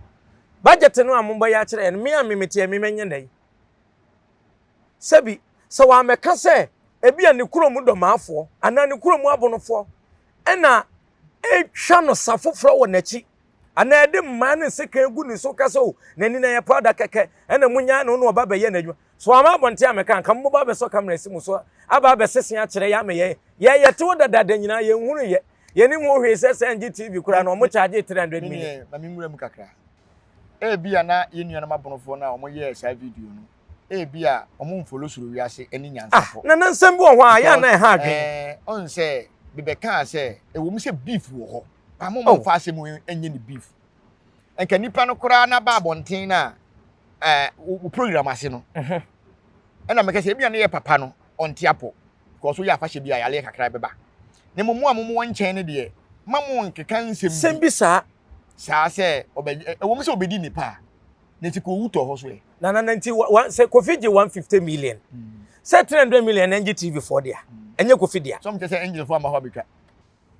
budget no amomba ya kyerɛ no me a memete me menye ndai sabi sɛ wa meka sɛ ebi a ne kurom dɔmaafo ana ne kurom abonofo ɛna etwa no safoforo wɔ n'akyi ana ede mma ne seka egu ne so kasa o nani na yɛ pada kɛkɛ ɛna munya no no ɔba bɛyɛ n'adwuma so ama abɔnte ameka nka mo ba bɛ so kamera si mu so aba bɛ sesen akyerɛ ya me yɛ te wo dada nyina yɛ nhunu yɛ ni mo hwe sɛ NG TV kura no mo charge 300 million ma mi nwura mu kakra bia na yɛ nuanam abonofo na ɔmo yɛ sa video no bia ɔmo mfolo suru wiase ani nyansafo na nsɛm bi wɔ hɔ a ya na ɛha adwen on sɛ bebeka sɛ ɛwɔ mu sɛ beef wɔ hɔ pa mo mo fa asɛm enye ni beef enka nipa no kura na ba abɔnten na wo program ase no ɛna meka sɛ bia na yɛ papa no ontiapo because wo yɛ afahye bia yale kakra beba ne mo mo amomo nkyɛn ne de ma mo nkeka nsɛm bi saa sɛ ɛwɔ mu sɛ obedi nipa ne ti ko wutɔ hɔ so na nti sɛ Kofi gye 150 million sɛ 300 million NG TV for dia ɛnyɛ Kofi dia so mo sɛ angel fo ama hɔ betwa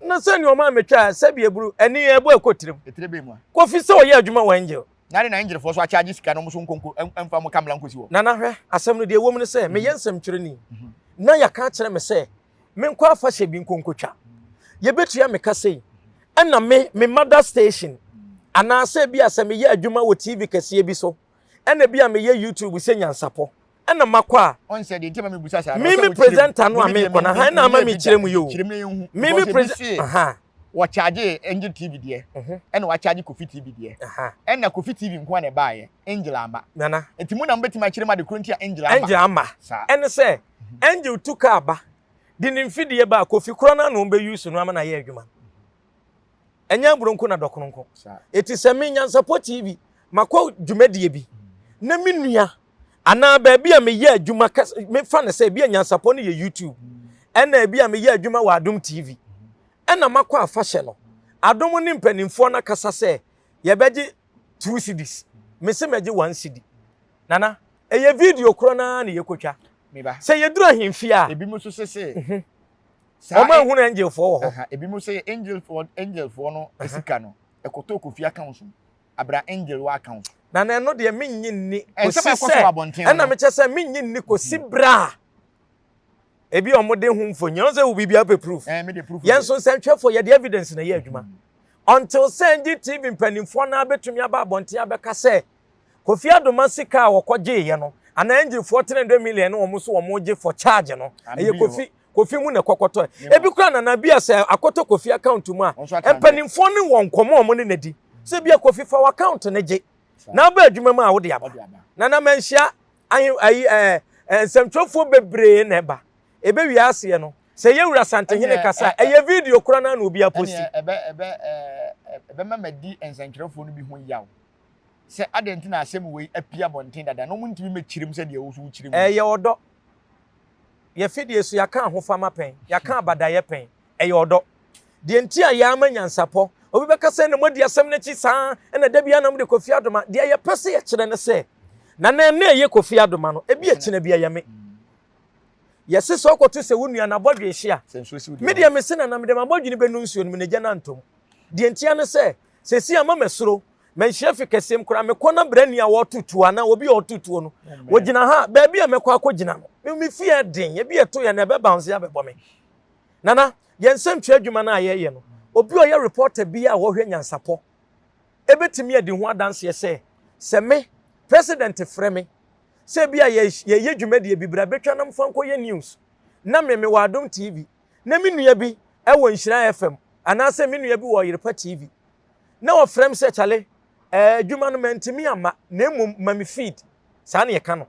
na sɛ ni ɔma metwa sɛ bi eburu ani ebo ekotirem etirebe mu Kofi sɛ ɔyɛ adwuma wɔ angel na de na angel fo so a charge sika no mo so nkonko emfa mo kamla nkosi wɔ na hwɛ asɛm no de ɛwɔ mu ne sɛ me yɛ nsɛm kyerɛ ni na ya ka kyerɛ me sɛ me nkɔ afa hyɛ bi nkonkotwa ye betua me ka sɛ ɛna me mother station ana sɛ bi asɛ me yɛ adwuma wɔ TV kɛseɛ bi so ɛna bi a me yɛ YouTube sɛ nyansapo ɛna makɔ a on sɛ de ntima me busa sa me presenter no a me kɔ na ha na ma me kyerɛ mu yo me presenter aha wa charge Angel TV de ɛna wa charge Kofi TV de ɛna Kofi TV nko na baaye Angel amba nana enti mu na mbetima kyerɛ ma de kronti a Angel amba ɛne sɛ Angel tuka aba di ne mfidie ba Kofi kro na no be use no ama na yɛ adwuma enya buronko na dɔkronko eti sɛ me nyansapo TV makɔ dwumadie bi na me nua ana ba bia me yɛ adwuma me fa ne sɛ bia nyansapo no yɛ YouTube ɛna bia me yɛ adwuma wɔ Adom TV ɛna makɔ afa hyɛ no Adom ne mpanimfo na kasa sɛ yɛbɛgye 2 cedis me se megye 1 cedi nana ɛyɛ video kro na ne yɛkotwa sɛ yɛduru ahemfi a ebi mu so sese ɔma hunu angel fo wɔ hɔ ebi mu sɛ angel fo no asika no ɛkɔtɔ Kofi account abra angel wa account na no de menyi ni kosi sɛ ɛna me kyɛ sɛ menyi ni kosi bra ebi ɔmode hu mfonyi ɔn sɛ wo bibia pe proof me de proof yɛn so nsɛntwɛfo yɛ de evidence na yɛ adwuma until sɛ NG TV mpanimfo na betumi aba abɔnten abɛka sɛ Kofi Adoma sika a wɔkɔgye yɛ no ana angel 400 million no wɔn so wɔn gye for charge no ɛyɛ Kofi mu na kɔkɔtɔ ebi kura na na bia sɛ akɔtɔ Kofi account mu a mpanimfo ne wɔn nkɔmɔ wɔn ne nadi sɛ bia Kofi fa account ne gye na ba adwuma mu a wo de aba na menhia nsɛmtwɛfo bebree na ɛba ebe wiase no sɛ yɛwura santehene kasa ɛyɛ video kura na obi aposti ebe mamadi nsɛntwerɛfo no bi ho yaw sɛ adɛnti na asɛm wei apia bɔnten dada no mu ntimi mekyirem sɛ deɛ wo so kyirem ɛyɛ ɔdɔ yɛ fidie so yɛka ahofama pɛn yɛka abadayɛ pɛn ɛyɛ ɔdɔ deɛ nti a yɛama nyansapɔ obi bɛka sɛ ne modi asɛm no kyi saa ɛna da bia na mode Kofi Adoma deɛ yɛpɛ sɛ yɛkyerɛ ne sɛ na ɛyɛ Kofi Adoma no ebi ɛkyena bia yɛme yɛse sɛ ɔkɔto sɛ wo nua na bɔdwe hyia media me se na na mede mabɔdwe ne bɛnu nsuo no me gya na ntom deɛ ntia ne sɛ sɛsi ama mesoro menhyia fi kɛsɛm kora mekɔ na brani a wɔtotuo na obi a wɔtotuo no wɔgyina ha baabi a mekɔ akɔgyina no me fie den ebi ɛto yɛ na ɛbɛ bounce abɛbɔ me nana yɛnsɛm twa adwuma na ayɛyɛ no obi oyɛ reporter bi a wo hwɛ nyansapo ebetimi adi ho adanse sɛ me president frɛ me sɛ bi a ye dwumadi bi bra betwa nam fanko ye news na me wa Adom TV na me nua bi ɛwɔ Nhyira FM anaasɛ me nua bi wɔ Yerepa TV na wo frɛ me sɛ chale dwuma no mantimi ama na emom ma me feed saa na ye ka no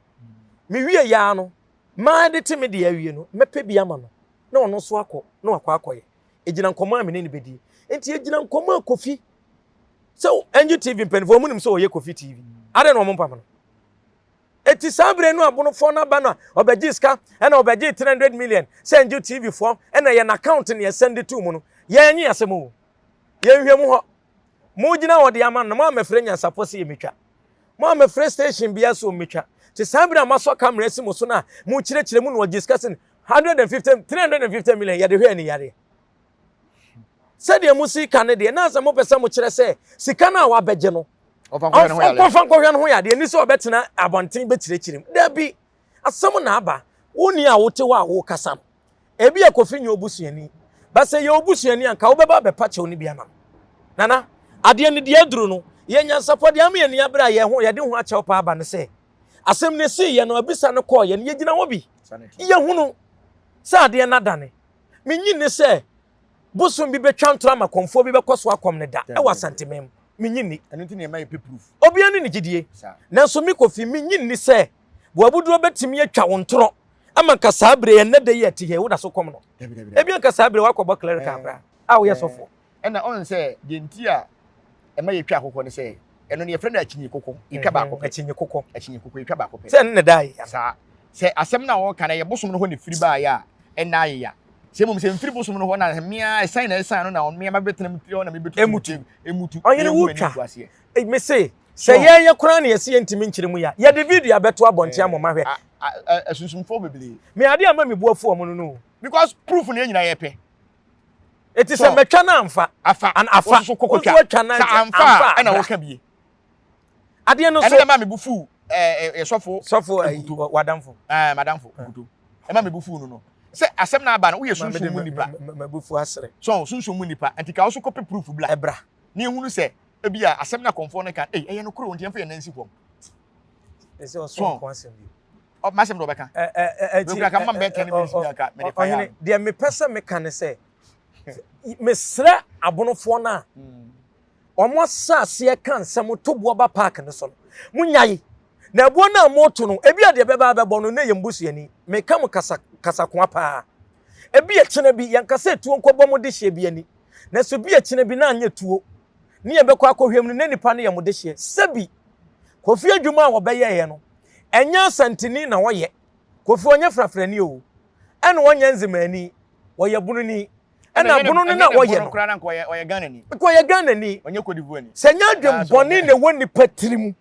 me wie ya no ma de timi de awie no mepe bi ama no na ono so akɔ na akɔyɛ ejina nkɔmɔ amene ne bedi enti ejina nkɔmɔ Kofi so NGTV mpanifo mu nim so oyɛ Kofi TV ade no ɔmo no eti sabre no abono fo na ba no obeji ska na obeji 300 million sɛ NGTV fo na yɛ na account ne send to mu no yɛ anyi asɛm o yɛ hwɛ mu hɔ mo gina wode ama no mo amefre nyansapo se yɛmetwa mo amefre station bia so metwa ti sabre amaso camera si mo so na mo kyerɛkyerɛ mu no discussing 350 million yɛ de hwɛ ni yare sɛ de mo sika ne de na asɛm mo pɛ sɛ mo kyerɛ sɛ sika na wa bɛgye no Ofa nkɔhwɛ no ho yade ni so obetena abonten bekyerɛkyerɛm da bi asɛm na aba woni a wote wa wo kasa no ebi e Kofi nye obusuani ba sɛ ye obusuani anka wo bɛba bɛpa kyɛw ni bia na nana ade ne de aduru no ye nyansapɔ de am ye ni abra ye ho ye de ho akyɛw pa aba ne sɛ asɛm ne si ye no abisa ne kɔ ye ne ye gina wo bi ye hunu sɛ ade na dane menyi ne sɛ bosom bi betwa ntora ma konfo bi bɛkɔ so akom ne da e wa santemem minyini eno nti ne ma ye proof obi ani ne gidie nanso mi Kofi minyini sɛ bo abuduro betimi atwa wontoro ama kasa abre ye ne de ye te he wo da so kom no ebi an kasa abre wakɔbɔ clerical abra a wo ye sofo ɛna on sɛ de nti a ɛma ye twa akokɔ ne sɛ ɛno ne ye frɛ na akyinyi kokɔ itwa ba akokɔ akyinyi kokɔ itwa ba akokɔ sɛ ne dai sa sɛ asɛm na wo kana ye bosom no ho ne firi ba ya ɛna ye ya sɛ mum sɛ mfiri bosom no ho na mia ɛsan na ɛsan no na on mia ma betena mfiri na me betu emutu ɔyene wutwa me say sɛ ye kora na yɛse yɛntimi nkyere mu ya ye de video abeto abonte amoma hwɛ asusumfo bebele me ade ama me buafo omo no because proof ne nyina ye pɛ eti sɛ metwa na amfa afa so kokotwa sa amfa ɛna wo ka bie ade no so ɛna ma me bufu sɔfo wadamfo madamfo kuto ɛma me bufu no sɛ asɛm na aba no wo yɛ sunsun mu nipa mabufu asere so sunsun mu nipa antika wo so copy proof bla ebra ne ehunu sɛ ebia asɛm na konfo no ka ɛyɛ no koro ntia fa yɛ nansi fom ɛsɛ ɔso ko asɛm bi o ma asɛm do bɛka bɛka ka mma bɛka ne bi ka me de fa ya de me pɛsɛ me ka ne sɛ mesrɛ abonofo na ɔmo asase ka nsɛm to boaba park ne so no munyaye na abo na moto no ebi ade bɛba bɛbɔ no na yɛ mbusuani me ka mo kasa ko apa ebi e kyena bi yan kasa tuo nkɔbɔ mo de hye bi ani na so bi e kyena bi na anya tuo ne ye bɛkɔ akɔhwɛm no na nipa no yɛ mo de hye sabi Kofi adwuma a wɔbɛyɛ yɛ no enya santini na wɔyɛ Kofi onye frafrani o ɛna wɔnyɛ nzemani wɔyɛ bununi ɛna bununi na wɔyɛ no kora na wɔyɛ ganani ko yɛ ganani onye kodibuani sɛnya adwem bɔne ne wɔ nipa tirimu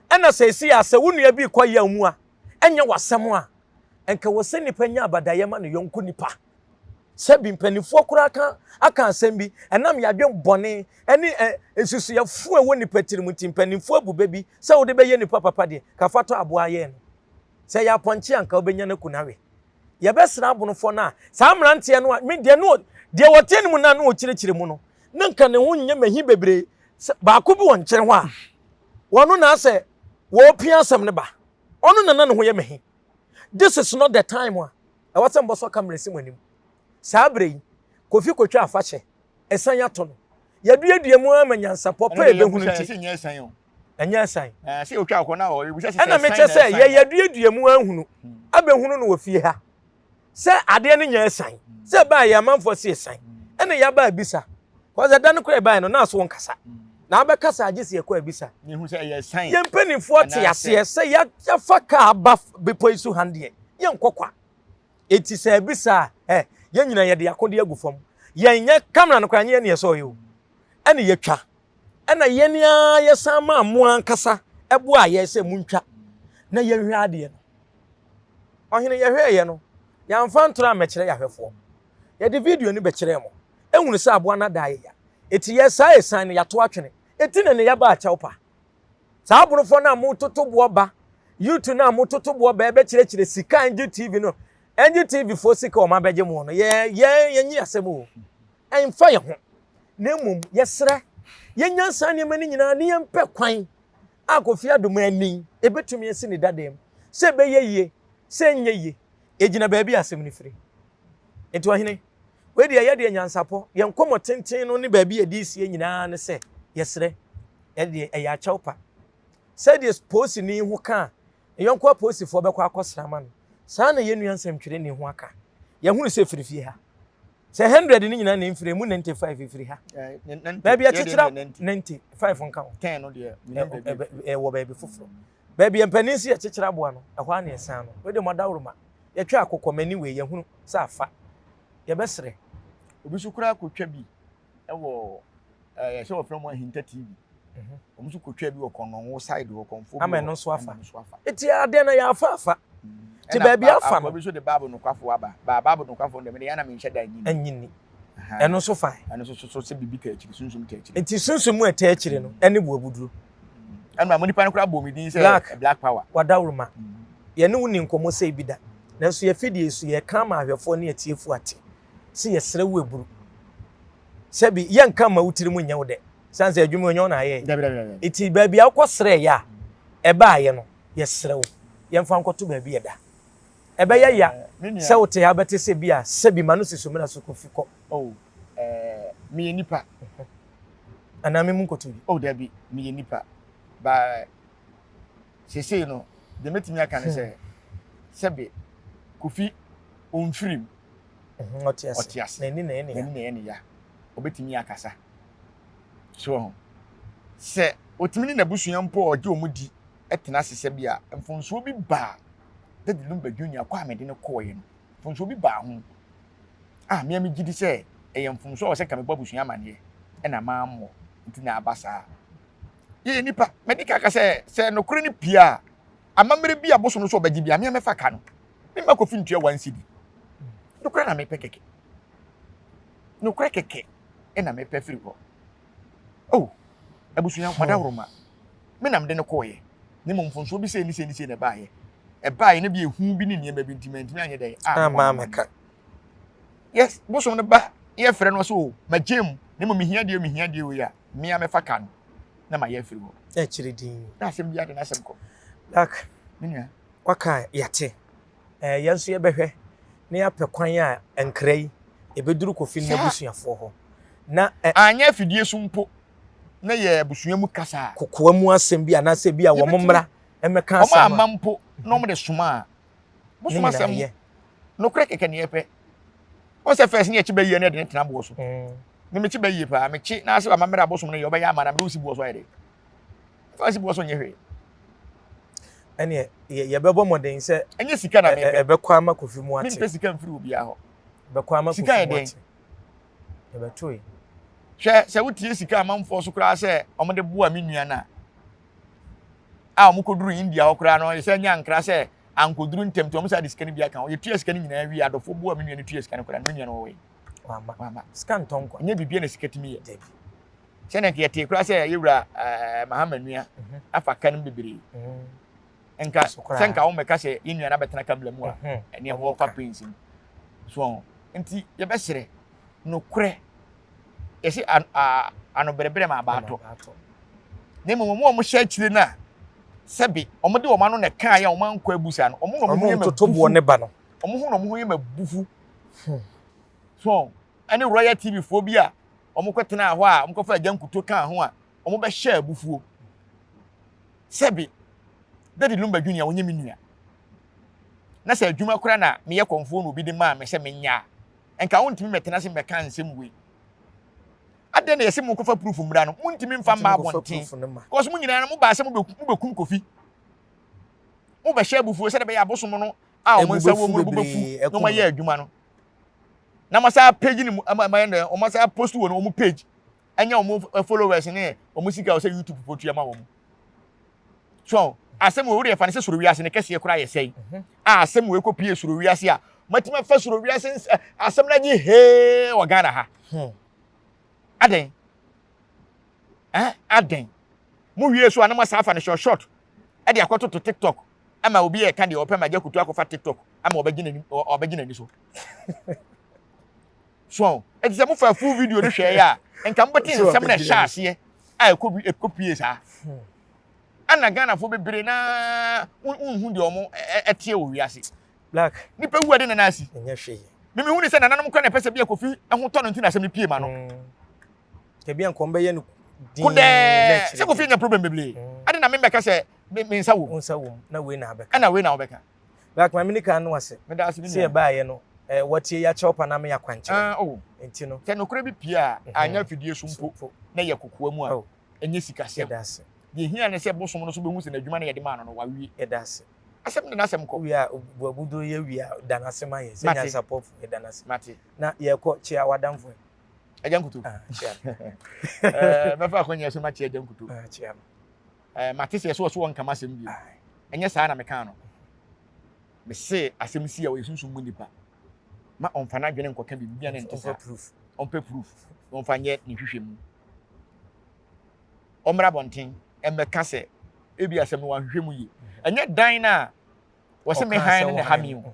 ɛna sɛ si asɛ wonua bi kɔyɛ amu a ɛnyɛ wasɛm a enka wɔsɛ nipa nya abadaye ma ne yɔnko nipa sɛ bi mpanifo kora aka asɛm bi ɛnam yadwem bɔne ɛne esusuyafo a wɔ nipa tirimu ti mpanifo abuba bi sɛ wode bɛyɛ nipa papa de ka fato aboa yɛ no sɛ ya pɔnkye anka wobɛnya na kunawe ye bɛsra abonofo na saa mrantie no me de no de wɔte ne mu na no wɔkyerɛkyerɛ mu no na nka ne ho nyɛ mahi bebre baako bi wɔ nkyere ho a wɔno na asɛ wɔpia asɛm ne ba ɔno na ne ho yɛ mahi. This is not the time wa ɛwɔsɛ mbɔsɔ camera si manim saa bre yi Kofi kotwa afahyɛ ɛsan yato no yɛduadua mu ama nyansapɔ pa ebehunu ti ɛnyɛ ɛsan o ɛnyɛ ɛsan sɛ otwa akɔ na o ebusa sɛ ɛna me kyɛ sɛ yɛduadua mu ahunu abehunu no wɔ fie ha sɛ ade ne nya ɛsan sɛ ba yɛ amanfo si ɛsan ɛna yɛ ba abisa kɔze dan kɔ ɛba no na so nkasa na abɛkasa agye si ɛkɔ abisa ne hu sɛ yɛ ɛsan yɛ mpanimfoɔ te aseɛ sɛ yɛ fa ka aba bepo isu hande yɛ nkɔkwa eti sɛ abisa yɛ nyina yɛ de akode agu fam yɛn nyɛ camera no kwa nyɛ ne yɛ sɛ ɔyɛ o ɛna yɛtwa ɛna yɛn nia yɛ san ma mo ankasa ɛbo a yɛ sɛ muntwa na yɛn hwɛ ade no ɔhene yɛ hwɛ yɛ no yɛamfa ntora mɛkyerɛ yɛhwɛfoɔ yɛde video ni bɛkyerɛ mo ehunu sɛ aboa na da yɛ ya eti yɛ saa esan no yɛto atwene eti na ne yɛba akyɛw pa saa abonofo na mo totobo ba YouTube na mo totobo ba ɛbɛkyerɛkyerɛ sika NGTV no NGTV fo sika o ma bɛgye mo no yɛ nyi asɛm o ɛmfa yɛ ho na mmom yɛsrɛ yɛnya nsa nneɛma no nyinaa ne yɛmpɛ kwan akɔfi adom ani ebetumi asi ne dadam sɛ bɛyɛ yie sɛ nyɛ yie egyina baabi asɛm no firi nti ɔhene we deɛ yɛde nyansapɔ yɛn kɔmɔ tenten no ne baabi yɛde sie nyinaa ne sɛ yɛsrɛ yɛde ɛyɛ akyɛw pa sɛdeɛ posi ni ho ka yɛnkɔ posifoɔ bɛkɔ akɔsrama no saa na yɛnua nsɛmtwerɛ ne ho aka yɛhunu sɛ firifie ha sɛ 100 ne nyinaa na mfiri mu 95 firi ha baabi akyekyera 95 nka ho 10 no deɛ wɔ baabi foforɔ baabi mpanin si akyekyera boa no ɛhɔ ana ɛsan no we de mɔdawroma yɛtwa akokɔmani we yɛhunu sɛ afa yɛbɛsrɛ obi so kura akotwa bi ɛwɔ yɛhyɛ wɔ from Ahinta TV obi so kotwa bi wɔ kɔnɔnwo side wɔ kɔnfo ama no so afa eti ade na yɛafa afa ti baabi afa no obi so de babu no kwafo aba babu no kwafo ndem de yana me nhyɛ da anyini ɛno so fa ɛno so sɛ bibi ka akiri sunsum ka akiri enti sunsum mu ɛta akiri no ɛne bu abuduro ɛno ma nipa no kura bɔ mi din sɛ black power wadawroma yɛne wo ni nkɔmɔ sɛ bi da nanso yɛfidie so yɛka ma ahwɛfoɔ ne atiefu ate sɛ yɛsrɛ wo eburu sɛbi yɛnka ma wutiri mu nyɛ wo dɛ sanse adwuma onyo na ayɛ iti baabi akɔsrɛ ya ɛba ayɛ no yɛsrɛ wo yɛmfa nkɔto baabi yɛda ɛbɛyɛ ya sɛ wote ya bɛte sɛ bi a sɛbi ma no sisomina so kofi kɔ me nipa ana me mu nkɔto bi dabi me nipa ba sesei no de metimi aka ne sɛ sɛbi kofi onfirim otias na ni na ene ya obetimi akasa so sɛ otimi na busua mpo oje omudi etena sese bi a mfonso bi ba de dilum badwunya kwa amede ne koye no mfonso bi ba ho me am gidi sɛ ɛyɛ mfonso o sɛ ka me babusua amane e na maammo nti na abasa ye nipa medika ka sɛ nokore ne pia amamere bi aboso no so obagi bi me mefa ka no me makofi ntua wansidi nokore na me pekeke nokore keke e na me pefiri ho abusua madawroma me nam de ne koye ne mfonso bi sɛ ni sɛ na baaye e baaye ne bi ehu bi ne niema bi ntimi anye dɛ meka yes boso ne ba ye frɛ no so magem ne mo mehia de wo ya me amefa ka no na ma ye firi ho kyiri din na asɛm bi ade na asɛm kɔ lak nenia waka yate yɛnso yɛbɛhwɛ ne yapɛ kwan a enkrai ebeduru kofi na busuafoɔ hɔ na anya fidie so mpo na ye busua mu kasa kokoa mu asɛm bi anasɛ bi a wo mmra emeka asɛm o ma amampo no mo de soma a busuma asɛm no kure keke ne yɛpɛ o sɛ first ne yɛkyi ba yie ne de tena bo so ne me kyi ba yie pa me kyi na asɛ amamra abosom no yɛ obɛyɛ amana me usi bo so ayɛ de fasi bo so nyɛ hwe ɛne yɛbɛbɔ mɔden sɛ ɛnyɛ sika na me ɛbɛkɔ ama kofi mu ate me pɛ sika mfiri obi a hɔ bɛkɔ ama kofi mu ate yɛbɛtoe hwɛ sɛ wotie sika amanfo so kura sɛ ɔmode boa me nua na a ɔmokoduru India hɔ kura no sɛ nya nkra sɛ ankoduru ntem to ɔmo sɛ de sika ne bi aka yɛ tua sika ne nyinaa wi adɔfo boa me nua ne tua sika ne kura no me nua no wɔ wama sika ntonkɔ nyɛ bibia na sika timi yɛ sɛ na kɛ te kura sɛ yɛwura Mahama nua afa kan bebree enka senka wo meka sɛ yɛ nua na bɛtena kabla mu a ɛne ɛwɔ kwa prince so enti yɛbɛsrɛ no korɛ yɛsi ano bereberɛ ma abaato ne mo mo hyɛ akyire na sɛbi ɔmo de ɔmo ano na kan ya ɔmo ankɔ abusa no ɔmo no mo totobo ne ba no ɔmo ho no mo ho yɛ mabufu so ɛne Royal TV fo bi a ɔmo kɔtena hɔ a ɔmo kɔfa agyankuto kan ho a ɔmo bɛhyɛ abufuo sɛbi dadi lumba junior wonye me nua na sɛ adwuma kora na meyɛ kɔnfo no obi de ma me sɛ menya enka wontimi metena se meka nsɛm we ade na yɛsɛ mo kɔfa proof mmra no wontimi mfa ma abɔnten cause mo nyina no mo ba sɛ mo bekum kofi mo ba hyɛ abufuo sɛ de bɛyɛ abosom no a ɔmo nsa wo mo bubafu no mo yɛ adwuma no na mo sa page ni mo ɔmo sa post wo no ɔmo page anya ɔmo followers ne ɔmo sika o sɛ YouTube potua ma wɔn so asɛm wo de fa ne sɛ soro wiase ne kɛse kora yɛ sɛi a asɛm wo ekopie soro wiase a matima fa soro wiase asɛm na gye he wɔ Ghana ha aden aden mu wie so anama sa fa ne short e de akoto to TikTok ama obi e ka de opɛ ma gye kutu akofa TikTok ama obɛgye nani so so e de sɛ mo fa full video no hwɛ ya enka mboti nsɛm na hyase a ekopie saa ana Ghana fo bebre na unhu de omo etie wo wiase Black nipa wu ade na nasi enye hwe mimi hu ni se nananom kwa na pese bia kofi eho to no nti na asɛm ni pie ma no ke bia nkombe ye no kude se kofi nya problem beble ade na me beka se me nsa wo na we na abeka ana we na obeka Black ma mini kan no ase me da ase bi se ba ye no watie ya chew pa na me ya kwanche enti no se no kura bi pie a anya fidie so mpo na ye kokoa mu a enye sika sem ye hia ne se bosom no so be hu se na adwuma na ye de ma no wa wi ye da ase asɛm na asɛm kɔ wi a buabudo ye wi a da na asɛm aye se nya support ye da na asɛm mate na ye kɔ chia wadamfo ajankutu chia me fa kwanya so ma chia ajankutu chia mate se so won kama asɛm bi enye saa na me kan no me se asɛm si a wo yesunsun mu nipa ma onfa na dwene nkoka bi bia na ntesa proof on proof onfa nye ni hwehwɛ mu omra bonten embeka se ebi asɛm no wa hwehwɛ mu yi enye dan na wo se me han ne ha mi o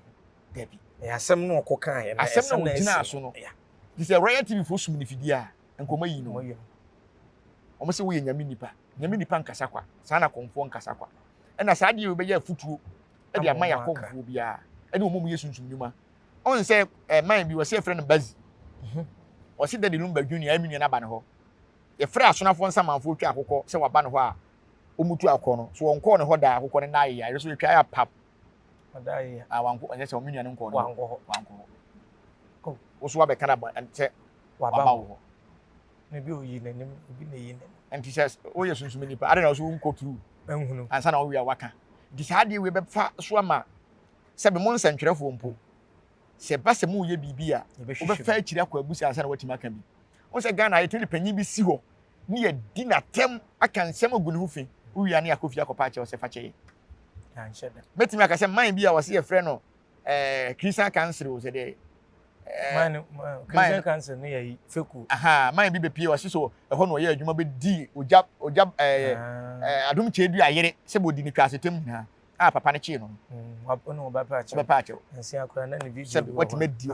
dabi asɛm no okokan ye asɛm no gyina so no di se royal tv fo sum ni fidi a nkoma yi no o mo se wo ye nyame nipa nkasa kwa saa na konfo nkasa kwa ɛna saa de obɛyɛ futuo ɛde ama ya konfo bia ɛne omo mu yesunsun nyuma on se man bi wo se frɛ no bazi o se dade lumba junior aminu na ba ne ho ye frɛ asonafo nsamanfo twa akokɔ se waba ne ho a omutu akɔ no so wonko ne ho da akokɔ ne na ya so twa ya pap adai a wanko anya se ominu ne nko no wanko ko wo so wabe kana ba ante waba wo ne bi oyi nanim bi na yi nanim anti says o ye sunsun nipa ade na so nko tru enhunu ansa na wo wi awaka di saa de we be fa so ama se be mo nsantwerefo mpo se ba se mo ye bibi a wo be fa akiri akwa abusi ansa na watima kan bi won se Ghana ye tuli panyi bi si ho ni ye di na tem aka nsem agu ne ho fi wo wi ane akofi akopa che wo se fa che ya nsheda betimi aka se man bi a wo se ye frɛ no Christian cancer wo se de man Christian cancer ne yayi feku man bi be pie wo se so ɛhɔ no ye adwuma be di oja adum che du ayere se bo di ni twase tem na papa ne chi no no ba pa che nsi akora na ne bi se what me di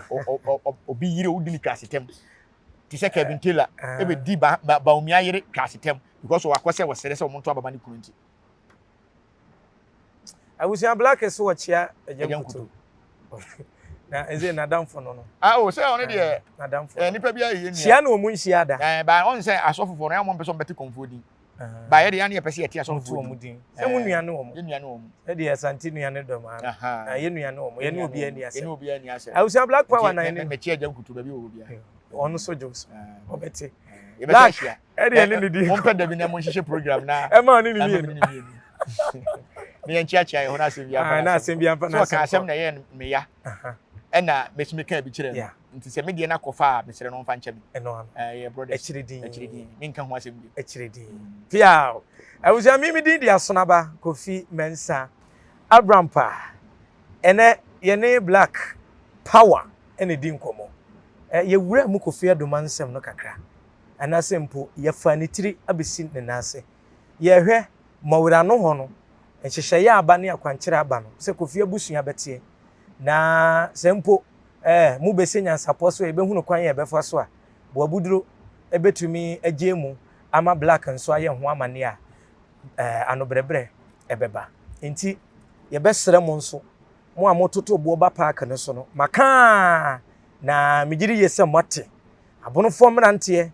obi yire wo di ni twase tem ti se Kevin Taylor e be di ba umi ayere twase tem because o akose wo sere se o monto ababa ni kunti awusia Black so wo chia ajankutu na eze na damfo no o se on de na damfo nipa bia ye chia na omu nhia da ba on se asofofo no ya mo mpeso mbeti konfodi ba ye de ya na ye pese ye ti asofofo mu din se mu nuane wo mu ye nuane wo mu e de santi nuane do ma na ye nuane wo mu ye ne obi ani ase ye ne obi ani ase awusia Black Power na ye me chia ajankutu ba bi wo bia onu so jokes obeti ye be chia e de ne di mo mpe da bi na mo nhye program na e ma ni ni me yan chia ye ho na asem bia na asem bia na so ka asem na ye me ya ena mesime ka bi kire nti se me de na kofa me sere no mfa nche me eno ye brother echiridi me nka ho asem bi echiridi pia awusia mimi din dia sonaba Kofi Mensah Abraham pa ene ye ne Black Power ene di nkomo ye wura mu Kofi adoma nsem no kakra anase mpo ye fa ne tiri abesi ne nase ye hwe mawura no ho no enhyehyɛ ya aba ne akwankyere aba no se Kofi abusua betie na sempo mu besenya support so ebe hunu kwan ye befa so a bo abuduro ebetumi agye mu ama Black nso aye ho amane a anobrebre ebeba enti ye besere mu nso mu amototo bo ba park ne so no maka na migiri yese mote abonofo mrante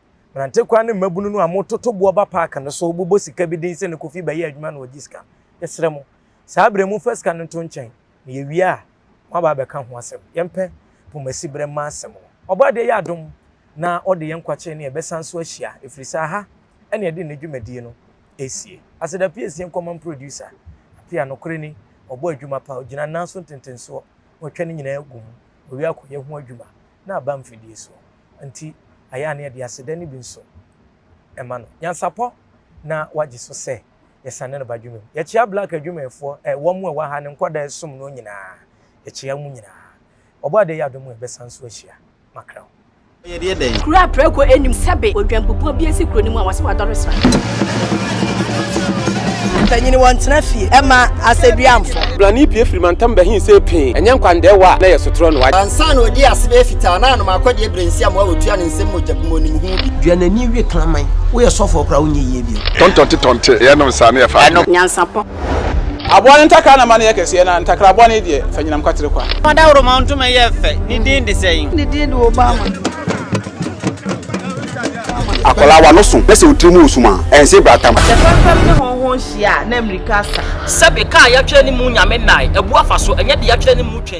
kwan ne mabunu no amototo bo ba park ne so bobo sika bi din se ne Kofi ba ye adwuma na ogiska yesere mu saa bre mu first kan nto nchen na ye wi a maba be ka ho asem yempe pomasi bre ma asem obade ya adom na ode yenkwache ne ebesan so ahia efrisa ha ene ede ne dwumadi no esie aseda piesie common producer pia no kore ni obo adwuma pa ogina nanso ntentenso wotwe ne nyina agum owi akoye ho adwuma na aba mfidie so nti aya ne ede aseda ne bi nso ema no yansapo na waji so se yesane no badwuma ye chia Black adwumefo wo mu wa ha ne nkoda esom no nyina ye chia mu nyina obade ya domu ebesan so ahia makra ye de den kura preko enim sebe odwambubu bi esi kuro ni mu a wase wa doresra Tanyini wantena fie. Emma aseduamfo. Blani pie frimantam behin se pin. Enye nkwande wa na yesotro no wa. Ansa na odi asebe fita na no makode brensi am wa wotua ne nsem mojabumo ni hu bi. Duanani wie klaman. Wo ye sofo kra wo nye yie bi. Tonte ye no sa na ye fa. Nyansapo. Aboa ntaka na mane yakese na ntakra aboa ne de fanyinam kwatere kwa. Mada woro ma ntuma ye fe. Ni din de sey. Ni din de Obama. Akola wa no so pese otrimu osuma ense bratam. Tefam ne honhon hia na America sa. Sabe ka ya twa ni mu nyame nai. Ebu afa so enye de ya twa ni mu twa.